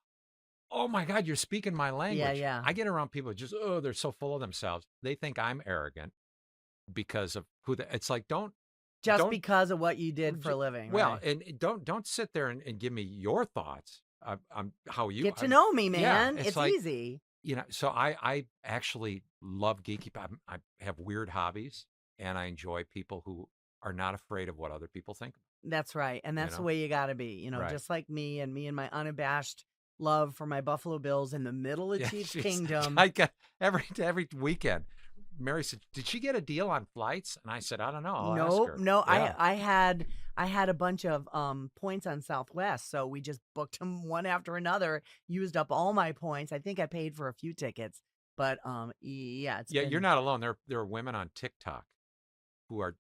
"Oh my God, you're speaking my language." yeah. I get around people just, they're so full of themselves. They think I'm arrogant because of it's like, don't Because of what you did for a living. well, right? and don't sit there and give me your thoughts on how you Get to know me, yeah, man. it's It's like, easy. so I actually love geeky. I have weird hobbies, and I enjoy people who are not afraid of what other people think. That's right. And that's the know? way you got to be, Right. just like me and my unabashed love for my Buffalo Bills in the middle of Chiefs she's- Kingdom. I got every weekend. Mary said, "Did she get a deal on flights?" And I said, "I don't know. I'll ask Nope, her." no. Yeah. I had a bunch of points on Southwest, so we just booked them one after another. Used up all my points. I think I paid for a few tickets, but yeah, Yeah, you're not alone. There are women on TikTok who are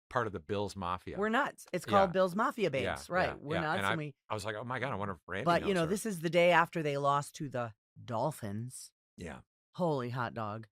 part of the Bills Mafia. We're nuts. It's called Yeah. Bills Mafia Babes, Yeah, right? yeah, We're yeah. nuts, And and I was like, "Oh my God, I wonder if Randy But knows her." this is the day after they lost to the Dolphins. Yeah, Holy hot dog.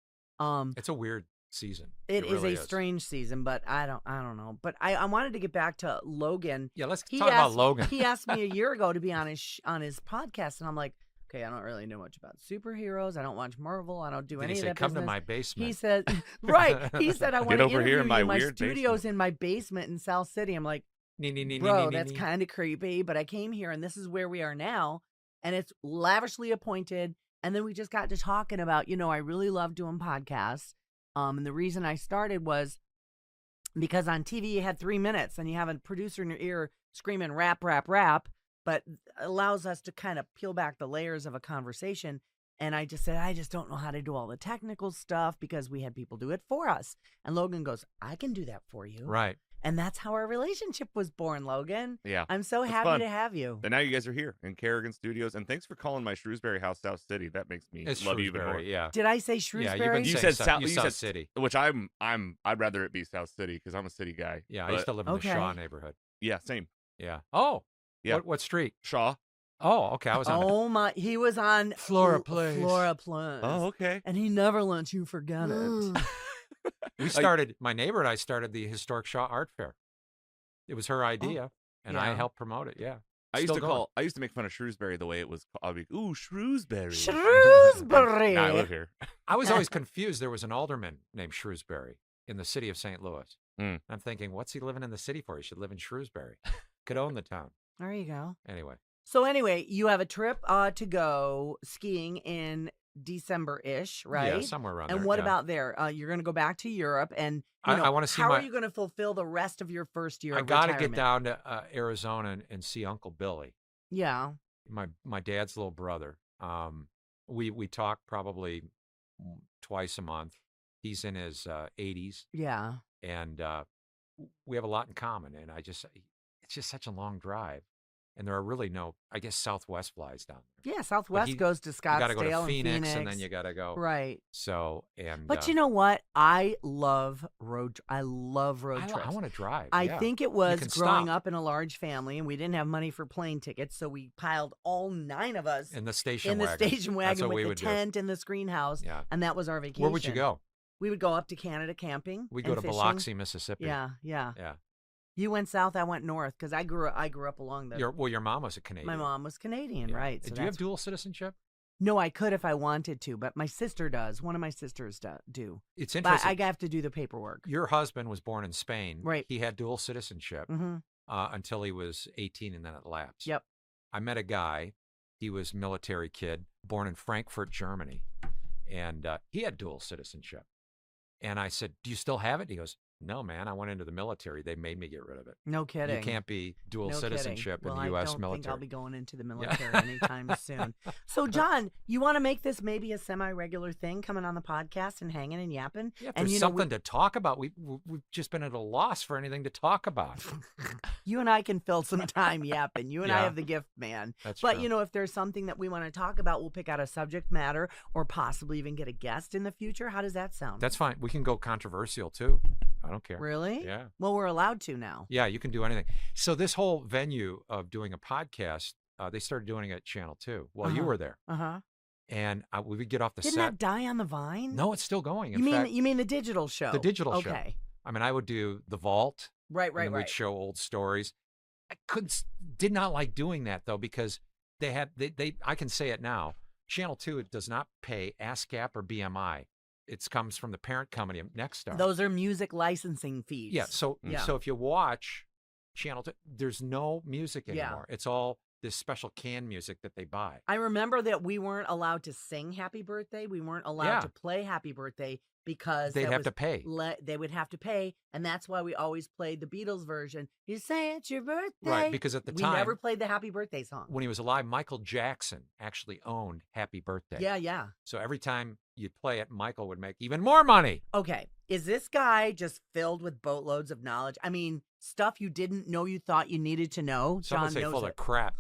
it's a weird season. It is really a strange season, but I don't know. But I wanted to get back to Logan. Yeah, let's He talk about asked- Logan. He asked me a year ago to be on his podcast, and I'm like, okay, I don't really know much about superheroes. I don't watch Marvel. I don't do Did any he of say, that "Come to business." my basement"? He said, right. He said, I want to over interview here in you. my My weird studio's in my basement in South City. I'm like, Nee, bro, that's kind of creepy. But I came here, and this is where we are now, and it's lavishly appointed. And then we just got to talking about, I really love doing podcasts. And the reason I started was because on TV you had 3 minutes, and you have a producer in your ear screaming rap, rap, rap, but allows us to kind of peel back the layers of a conversation. And I just said, I just don't know how to do all the technical stuff because we had people do it for us. And Logan goes, I can do that for you. Right. And that's how our relationship was born, Logan. Yeah. I'm so It's happy fun. to have you. And now you guys are here in Kerrigan Studios, and thanks for calling my Shrewsbury house South City. That makes me It's love you even more. Shrewsbury, yeah. Did I say Yeah, Shrewsbury? you've been You saying said South- you you South said- City. Which I'd rather it be South City because I'm a city guy. Yeah, I but- used to live in Okay. the Shaw neighborhood. Yeah, same. Yeah. Oh. Yeah. What street? Shaw. Oh, okay. I was on Oh my, he was on Flora Place. Flora Place. Oh, okay. And he never lets you forget it. We started, my neighbor and I started the Historic Shaw Art Fair. It was her idea, and I yeah. helped promote it. Yeah. I used Still to going. I used to make fun of Shrewsbury the way it was called. I'd be, ooh, Shrewsbury. Shrewsbury. Now I live here. I was always confused. There was an alderman named Shrewsbury in the city of St. Louis. Mm. I'm thinking, what's he living in the city for? He should live in Shrewsbury. Could own the town. There you go. Anyway. So anyway, you have a trip to go skiing in December-ish, right? Yeah, somewhere around And there. what yeah. about there? You're going to go back to Europe, and I wanna see how my- are you going to fulfill the rest of your first year? I of got to retirement? get down to Arizona and see Uncle Billy, Yeah. my dad's little brother. We talk probably twice a month. He's in his 80s, Yeah. and we have a lot in common. And it's just such a long drive, and there are really no. I guess Southwest flies down there. Yeah. Southwest goes to You Scottsdale got to go to and Phoenix, Phoenix. and then you got to go. Right. So and. But you know what? I love road trips. I want to drive. I yeah. think it was can growing stop. up in a large family, and we didn't have money for plane tickets, so we piled all 9 of us in the station in the wagon. station That's wagon what we with would the do. tent and the screen house, Yeah. and that was our vacation. Where would you go? We would go up to Canada camping. We go and to fishing. Biloxi, Mississippi. Yeah. Yeah. You went south, I went north because I grew up along the. Your mom was a Canadian. My mom was Canadian, Yeah. right? So Do you have that's- dual citizenship? No, I could if I wanted to, but my sister does. One of my sisters do. It's But interesting. I have to do the paperwork. Your husband was born in Spain. Right. He had dual citizenship Mm-hmm. until he was 18, and then it lapsed. Yep. I met a guy. He was military kid, born in Frankfurt, Germany, and he had dual citizenship. And I said, "Do you still have it?" He goes, "No, man. I went into the military. They made me get rid of it. No kidding. You can't be dual No kidding. citizenship Well, in the U.S. I don't military." think I'll be going into the military anytime soon. So, John, you want to make this maybe a semi-regular thing, coming on the podcast and hanging and yapping? Yeah, if and there's you something to talk about. We've just been at a loss for anything to talk about. you and I can fill some time yapping. You and I Yeah. have the gift, man. That's But true. if there's something that we want to talk about, we'll pick out a subject matter or possibly even get a guest in the future. How does that sound? That's fine. We can go controversial too. I don't care. really? Yeah. Well, we're allowed to now. Yeah, you can do anything. So this whole venue of doing a podcast, they started doing it at Channel 2. Well, you Uh-huh. were there, Uh-huh. and we would get off the Didn't set. that die on the vine? No, it's still going. You In mean fact, you mean the digital show? the digital show. Okay. I mean, I would do The Vault Right, And then we'd show old stories. I did not like doing that though, because they I can say it now. Channel 2, it does not pay ASCAP or BMI. It comes from the parent company of Nexstar. Those are music licensing fees. Yeah. So if you watch Channel 2, there's no music anymore. It's all this special canned music that they buy. I remember that we weren't allowed to sing Happy Birthday. We weren't allowed to play Happy Birthday because they'd have to pay. They would have to pay, and that's why we always played the Beatles version. You say it's your birthday. Right, because at the time... We never played the Happy Birthday song. When he was alive, Michael Jackson actually owned Happy Birthday. Yeah. So every time you'd play it, Michael would make even more money. Okay, is this guy just filled with boatloads of knowledge? I mean, stuff you didn't know you thought you needed to know. Some would say full of crap.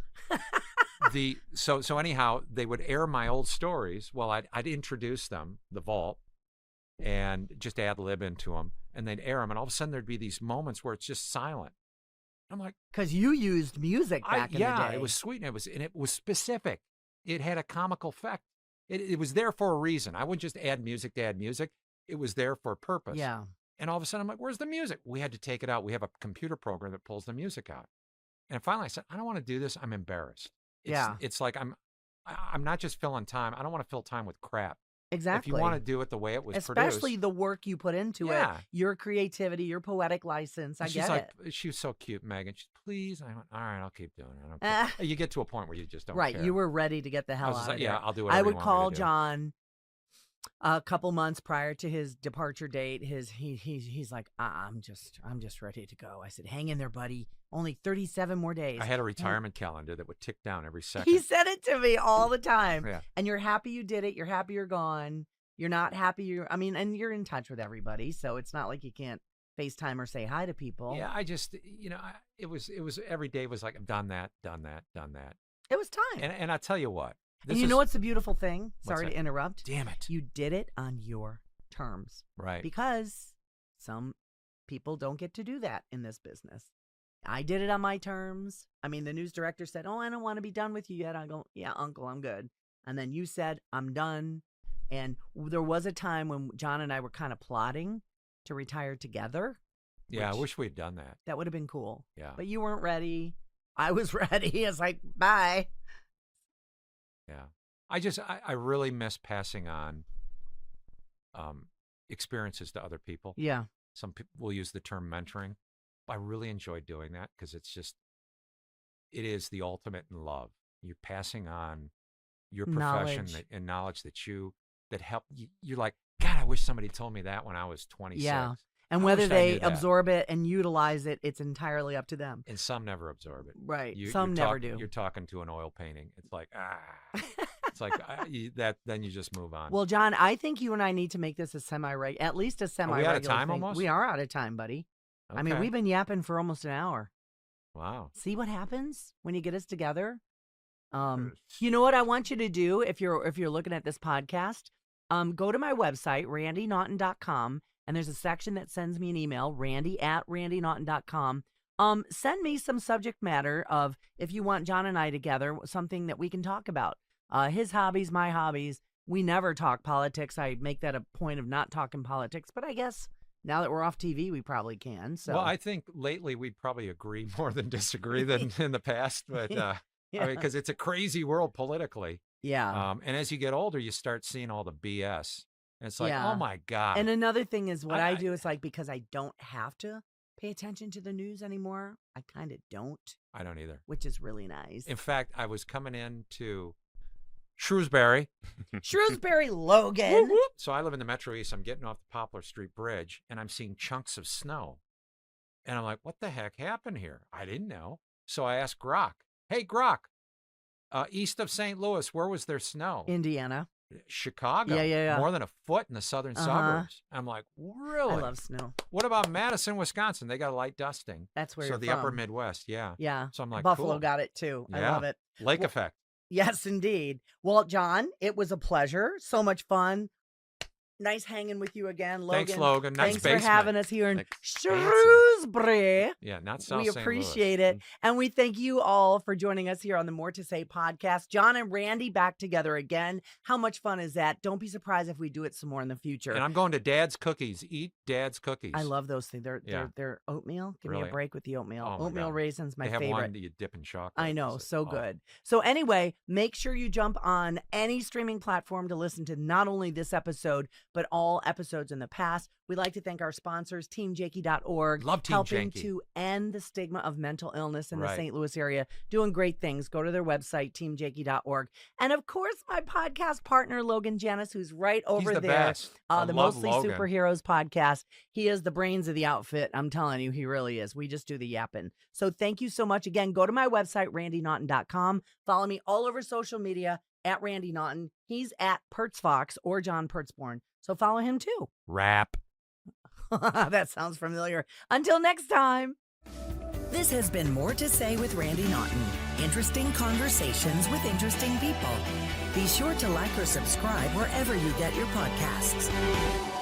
So anyhow, they would air my old stories. Well, I'd introduce them, the vault, and just ad lib into them, and they'd air them, and all of a sudden there'd be these moments where it's just silent. I'm like, because you used music back in the day. Yeah, it was sweet, and it was specific. It had a comical effect. It was there for a reason. I wouldn't just add music to add music. It was there for a purpose. Yeah. And all of a sudden, I'm like, where's the music? We had to take it out. We have a computer program that pulls the music out. And finally, I said, I don't want to do this. I'm embarrassed. It's like I'm not just filling time. I don't want to fill time with crap. Exactly. If you want to do it the way it was especially produced, the work you put into it, your creativity, your poetic license. I get it. She was so cute, Megan. She's please. And I went, all right, I'll keep doing it. I don't care. You get to a point where you just don't care. You were ready to get the hell out of there. I'll do it. I would call John a couple months prior to his departure date. He's like, I'm just ready to go. I said, hang in there, buddy. Only 37 more days. I had a retirement calendar that would tick down every second. He said it to me all the time. Yeah. And you're happy you did it. You're happy you're gone. You're not happy. And you're in touch with everybody. So it's not like you can't FaceTime or say hi to people. Yeah. I just, it was every day was like, I've done that. It was time. And I tell you what. And you know what's the beautiful thing? Sorry to interrupt. Damn it. You did it on your terms. Right. Because some people don't get to do that in this business. I did it on my terms. I mean, the news director said, I don't want to be done with you yet. I go, yeah, uncle, I'm good. And then you said, I'm done. And there was a time when John and I were kind of plotting to retire together. Yeah, I wish we'd done that. That would have been cool. Yeah. But you weren't ready. I was ready. It's like, bye. Yeah. I really miss passing on experiences to other people. Yeah. Some people will use the term mentoring. I really enjoy doing that because it is the ultimate in love. You're passing on your profession and knowledge that help you. You're like, God, I wish somebody told me that when I was 26. Yeah. And whether they absorb it and utilize it, it's entirely up to them. And some never absorb it. Right. Some never do. You're talking to an oil painting. It's like, it's like then you just move on. Well, John, I think you and I need to make this at least a semi-regular Are we out of time thing. almost? We are out of time, buddy. Okay. I mean, we've been yapping for almost an hour. Wow. See what happens when you get us together? You know what I want you to do if you're looking at this podcast? Go to my website, randinaughton.com, and there's a section that sends me an email, randy@randinaughton.com. Send me some subject matter of if you want John and I together, something that we can talk about. His hobbies, my hobbies. We never talk politics. I make that a point of not talking politics, but I guess now that we're off TV, we probably can. So. Well, I think lately we'd probably agree more than disagree than in the past, but I mean, because it's a crazy world politically. Yeah. And as you get older, you start seeing all the BS. And it's like, oh my God. And another thing is what I do is like, because I don't have to pay attention to the news anymore, I kind of don't. I don't either. Which is really nice. In fact, I was coming into Shrewsbury. Logan. Whoop, whoop. So I live in the Metro East. I'm getting off the Poplar Street Bridge, and I'm seeing chunks of snow. And I'm like, what the heck happened here? I didn't know. So I asked Grok, hey, Grok, east of St. Louis, where was there snow? Indiana. Chicago. Yeah. More than a foot in the southern suburbs. I'm like, really? I love snow. What about Madison, Wisconsin? They got a light dusting. That's where you're from. the upper Midwest, yeah. Yeah. So I'm like, Buffalo cool. got it too. Yeah. I love it. Lake effect. Yes, indeed. Well, John, it was a pleasure. So much fun. Nice hanging with you again, Logan. Thanks, Logan. Nice Thanks basement. for having us here in Thanks. Shrewsbury. Yeah, not South We St. Louis. appreciate it. And we thank you all for joining us here on the More to Say podcast. John and Randy back together again. How much fun is that? Don't be surprised if we do it some more in the future. And I'm going to Dad's Cookies. Eat Dad's Cookies. I love those things. Yeah. They're oatmeal. Give me Really? a break with the oatmeal. Oh, my Oatmeal God. raisins, my they have favorite. one that you dip in chocolate. I know, It's so oh. good. So anyway, make sure you jump on any streaming platform to listen to not only this episode, but all episodes in the past. We'd like to thank our sponsors, TeamJakey.org, Love Team helping Janky. to end the stigma of mental illness in the Right. St. Louis area, doing great things. Go to their website, TeamJakey.org. And of course, my podcast partner, Logan Janis, who's right over He's the there. best. I The love Mostly Logan. Superheroes podcast. He is the brains of the outfit. I'm telling you, he really is. We just do the yapping. So thank you so much. Again, go to my website, randynaughton.com. Follow me all over social media at Randi Naughton. He's at Pertzfox or John Pertzborn. So follow him too. Rap. That sounds familiar. Until next time. This has been More to Say with Randi Naughton. Interesting conversations with interesting people. Be sure to like or subscribe wherever you get your podcasts.